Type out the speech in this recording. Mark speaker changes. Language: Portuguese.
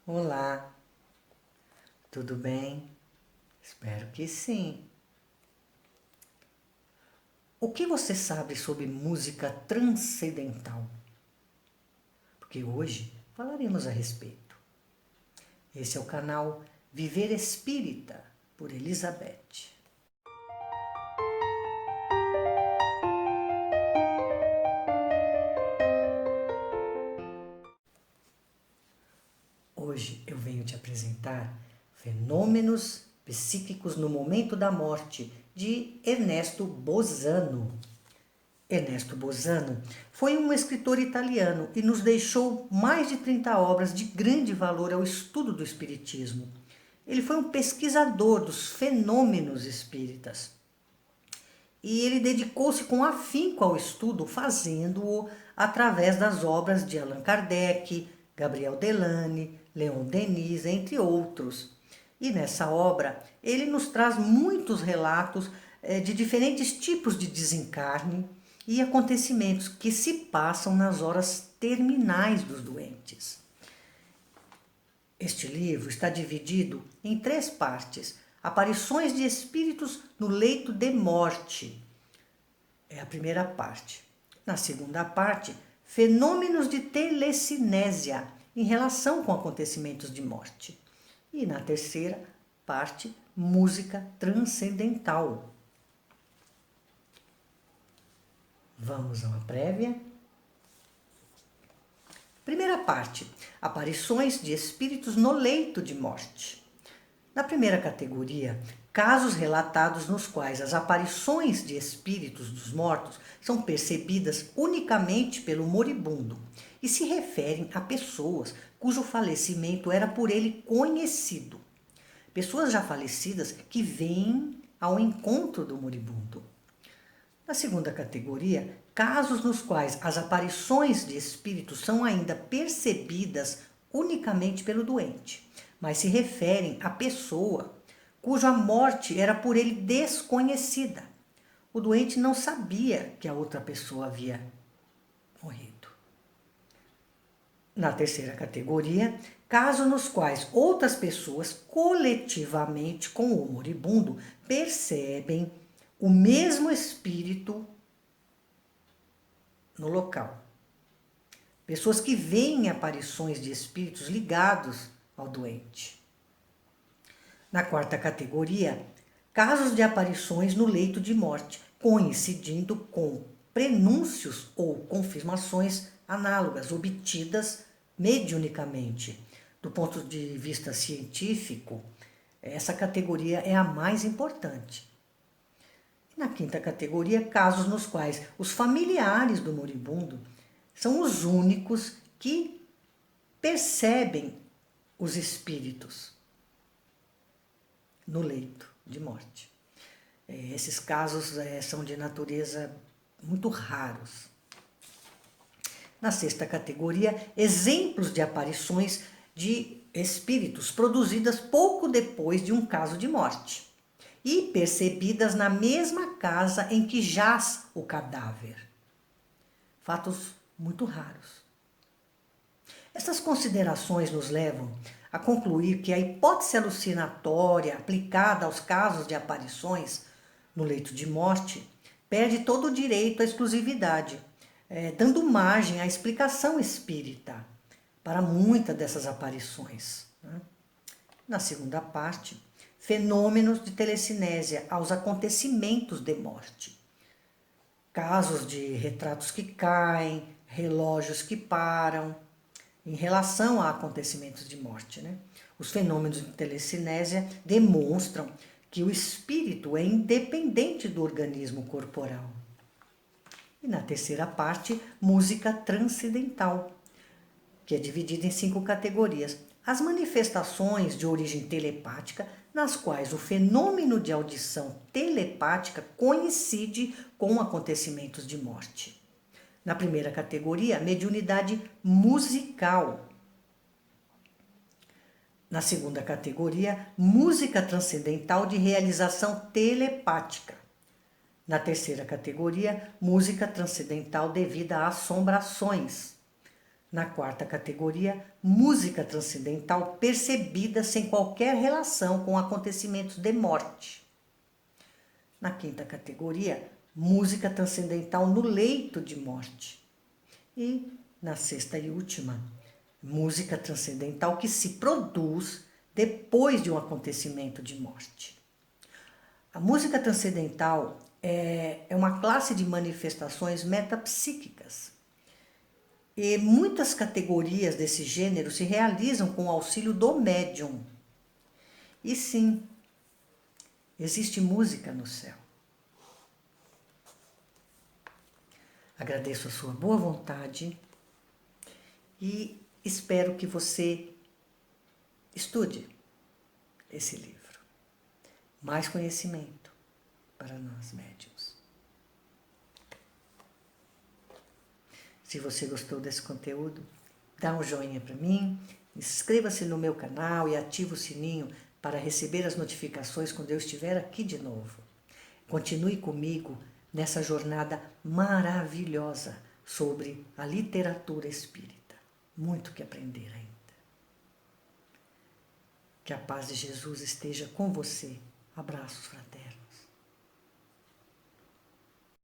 Speaker 1: Olá, tudo bem? Espero que sim. O que você sabe sobre música transcendental? Porque hoje falaremos a respeito. Esse é o canal Viver Espírita, por Elizabeth. Hoje eu venho te apresentar Fenômenos Psíquicos no Momento da Morte, de Ernesto Bosano. Ernesto Bosano foi um escritor italiano e nos deixou mais de 30 obras de grande valor ao estudo do espiritismo. Ele foi um pesquisador dos fenômenos espíritas e ele dedicou-se com afinco ao estudo, fazendo-o através das obras de Allan Kardec, Gabriel Delane, Leon Denis, entre outros. E nessa obra ele nos traz muitos relatos de diferentes tipos de desencarne e acontecimentos que se passam nas horas terminais dos doentes. Este livro está dividido em 3 partes. Aparições de espíritos no leito de morte é a primeira parte. Na segunda parte, fenômenos de telecinésia em relação com acontecimentos de morte. E na terceira parte, música transcendental. Vamos a uma prévia. Primeira parte, aparições de espíritos no leito de morte. Na primeira categoria, casos relatados nos quais as aparições de espíritos dos mortos são percebidas unicamente pelo moribundo e se referem a pessoas cujo falecimento era por ele conhecido. Pessoas já falecidas que vêm ao encontro do moribundo. Na segunda categoria, casos nos quais as aparições de espíritos são ainda percebidas unicamente pelo doente, mas se referem à pessoa cuja morte era por ele desconhecida. O doente não sabia que a outra pessoa havia morrido. Na terceira categoria, casos nos quais outras pessoas coletivamente com o moribundo percebem o mesmo espírito no local. Pessoas que veem aparições de espíritos ligados ao doente. Na quarta categoria, casos de aparições no leito de morte, coincidindo com prenúncios ou confirmações análogas obtidas mediunicamente. Do ponto de vista científico, essa categoria é a mais importante. Na quinta categoria, casos nos quais os familiares do moribundo são os únicos que percebem os espíritos no leito de morte. Esses casos são de natureza muito raros. Na sexta categoria, exemplos de aparições de espíritos produzidas pouco depois de um caso de morte e percebidas na mesma casa em que jaz o cadáver. Fatos muito raros. Essas considerações nos levam a concluir que a hipótese alucinatória aplicada aos casos de aparições no leito de morte perde todo o direito à exclusividade, dando margem à explicação espírita para muitas dessas aparições. Na segunda parte, fenômenos de telecinésia aos acontecimentos de morte. Casos de retratos que caem, relógios que param, em relação a acontecimentos de morte. Os fenômenos de telecinésia demonstram que o espírito é independente do organismo corporal. E na terceira parte, música transcendental, que é dividida em 5 categorias. As manifestações de origem telepática, nas quais o fenômeno de audição telepática coincide com acontecimentos de morte. Na primeira categoria, mediunidade musical. Na segunda categoria, música transcendental de realização telepática. Na terceira categoria, música transcendental devida a assombrações. Na quarta categoria, música transcendental percebida sem qualquer relação com acontecimentos de morte. Na quinta categoria, música transcendental no leito de morte. E na sexta e última, música transcendental que se produz depois de um acontecimento de morte. A música transcendental é uma classe de manifestações metapsíquicas. E muitas categorias desse gênero se realizam com o auxílio do médium. E sim, existe música no céu. Agradeço a sua boa vontade e espero que você estude esse livro. Mais conhecimento para nós médiuns. Se você gostou desse conteúdo, dá um joinha para mim, inscreva-se no meu canal e ative o sininho para receber as notificações quando eu estiver aqui de novo. Continue comigo nessa jornada maravilhosa sobre a literatura espírita. Muito que aprender ainda. Que a paz de Jesus esteja com você. Abraços fraternos.